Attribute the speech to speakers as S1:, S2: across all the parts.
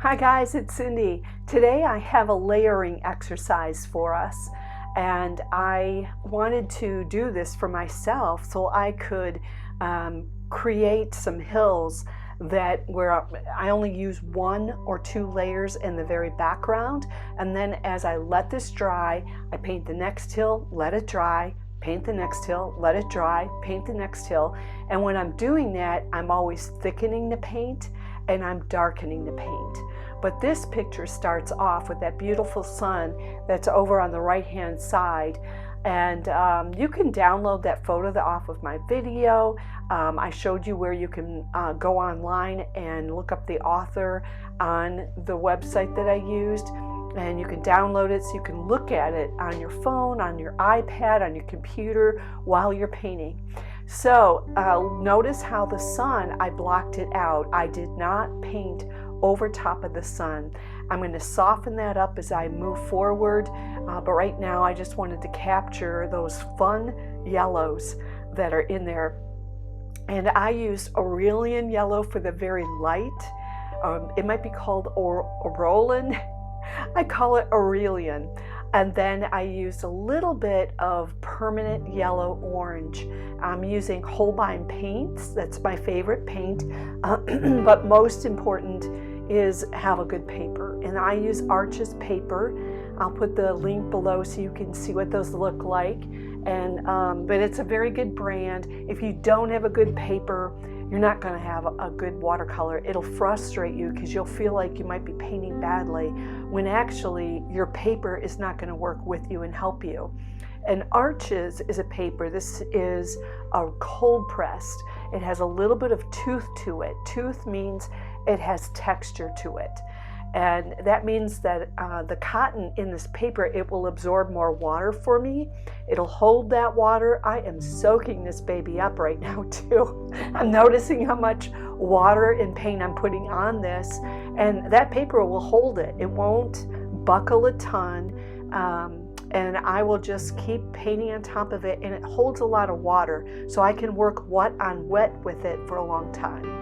S1: Hi guys, it's Cindy. Today I have a layering exercise for us, and I wanted to do this for myself so I could create some hills where I only use 1 or 2 layers in the very background, and then as I let this dry, I paint the next hill, let it dry, paint the next hill, let it dry, paint the next hill. And when I'm doing that, I'm always thickening the paint and I'm darkening the paint. But this picture starts off with that beautiful sun that's over on the right hand side, and you can download that photo off of my video. I showed you where you can go online and look up the author on the website that I used, and you can download it so you can look at it on your phone, on your iPad, on your computer while you're painting. So notice how the sun, I blocked it out. I did not paint over top of the sun. I'm going to soften that up as I move forward, but right now I just wanted to capture those fun yellows that are in there. And I used Aurelian yellow for the very light. It might be called Aurolan. I call it Aurelian. And then I used a little bit of permanent yellow orange. I'm using Holbein paints. That's my favorite paint. But most important is have a good paper. And I use Arches paper. I'll put the link below so you can see what those look like. And but it's a very good brand. If you don't have a good paper, you're not going to have a good watercolor. It'll frustrate you because you'll feel like you might be painting badly when actually your paper is not going to work with you and help you. And Arches is a paper. This is a cold pressed. It has a little bit of tooth to it. Tooth means it has texture to it. And that means that the cotton in this paper, it will absorb more water for me. It'll hold that water. I am soaking this baby up right now too. I'm noticing how much water and paint I'm putting on this, and that paper will hold it. It won't buckle a ton, and I will just keep painting on top of it, and it holds a lot of water, so I can work wet on wet with it for a long time.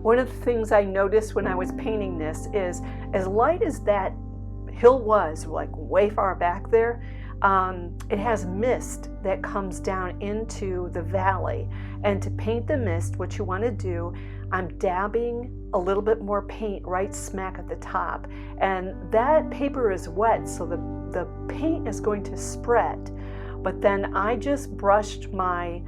S1: One of the things I noticed when I was painting this is, as light as that hill was, like way far back there, it has mist that comes down into the valley. And to paint the mist, what you want to do, I'm dabbing a little bit more paint right smack at the top. And that paper is wet, so the paint is going to spread. But then I just brushed my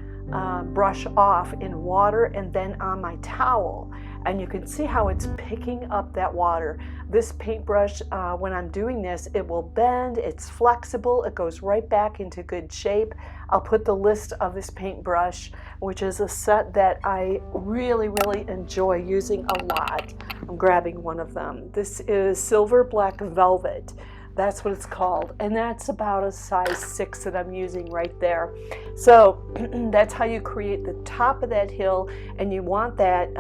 S1: brush off in water and then on my towel. And you can see how it's picking up that water. This paintbrush, when I'm doing this, it will bend, it's flexible, it goes right back into good shape. I'll put the list of this paintbrush, which is a set that I really, really enjoy using a lot. I'm grabbing one of them. This is Silver Black Velvet. That's what it's called, and that's about a size 6 that I'm using right there. So that's how you create the top of that hill, and you want that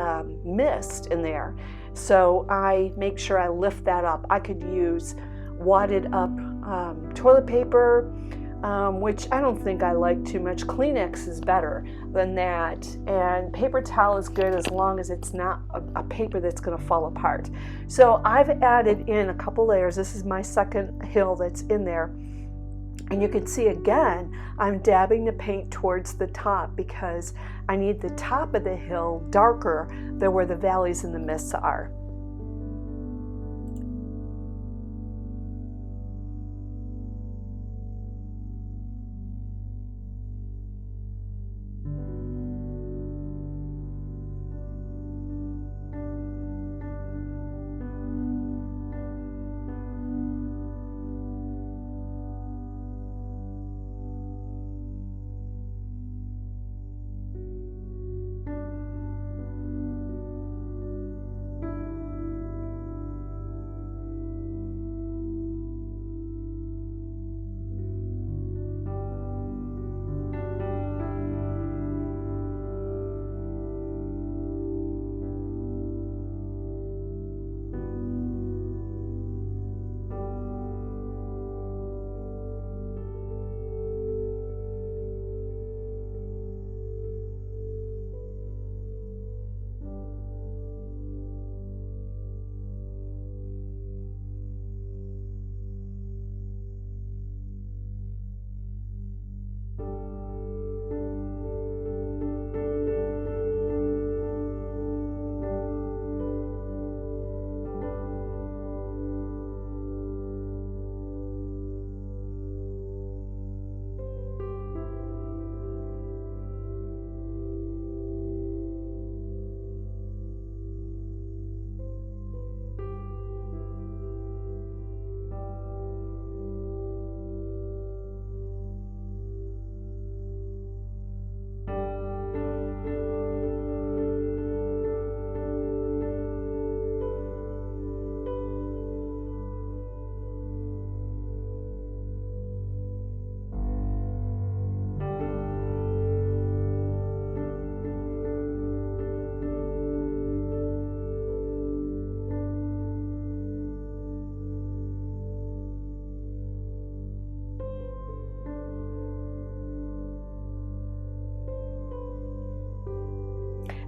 S1: mist in there. So I make sure I lift that up. I could use wadded up toilet paper, which I don't think I like too much. Kleenex is better than that, and paper towel is good as long as it's not a paper that's going to fall apart. So I've added in a couple layers. This is my second hill that's in there, and you can see again I'm dabbing the paint towards the top because I need the top of the hill darker than where the valleys and the mists are.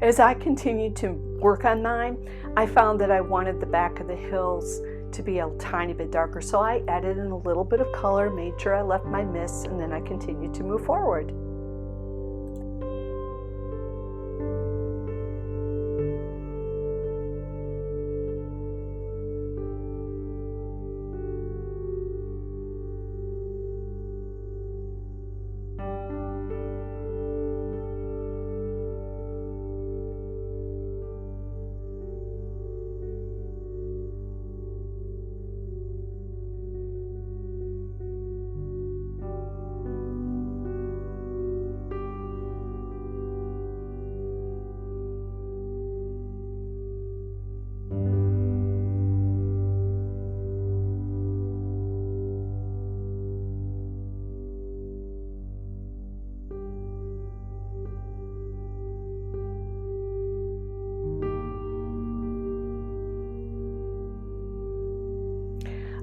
S1: As I continued to work on mine, I found that I wanted the back of the hills to be a tiny bit darker. So I added in a little bit of color, made sure I left my mists, and then I continued to move forward.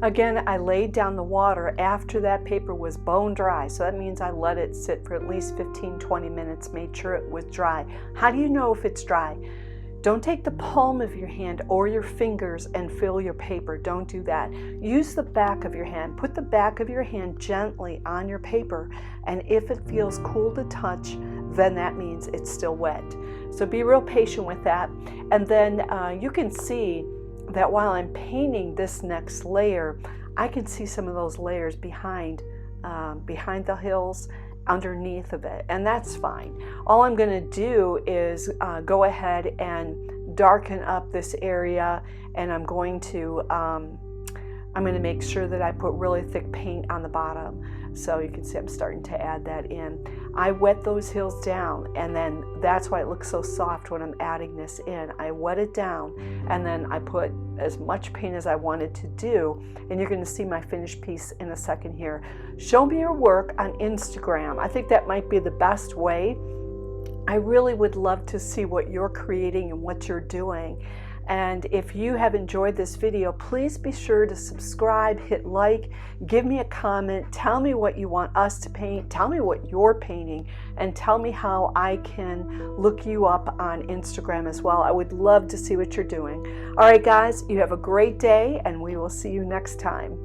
S1: Again, I laid down the water after that paper was bone dry, so that means I let it sit for at least 15-20 minutes, made sure it was dry. How do you know if it's dry? Don't take the palm of your hand or your fingers and fill your paper. Don't do that. Use the back of your hand. Put the back of your hand gently on your paper, and if it feels cool to touch, then that means it's still wet. So be real patient with that. And then you can see that while I'm painting this next layer, I can see some of those layers behind the hills, underneath of it, and that's fine. All I'm going to do is go ahead and darken up this area, and I'm going to make sure that I put really thick paint on the bottom. So you can see I'm starting to add that in. I wet those hills down, and then that's why it looks so soft when I'm adding this in. I wet it down, and then I put as much paint as I wanted to do, and you're going to see my finished piece in a second here. Show me your work on Instagram. I think that might be the best way. I really would love to see what you're creating and what you're doing. And if you have enjoyed this video, please be sure to subscribe, hit like, give me a comment, tell me what you want us to paint, tell me what you're painting, and tell me how I can look you up on Instagram as well. I would love to see what you're doing. All right, guys, you have a great day, and we will see you next time.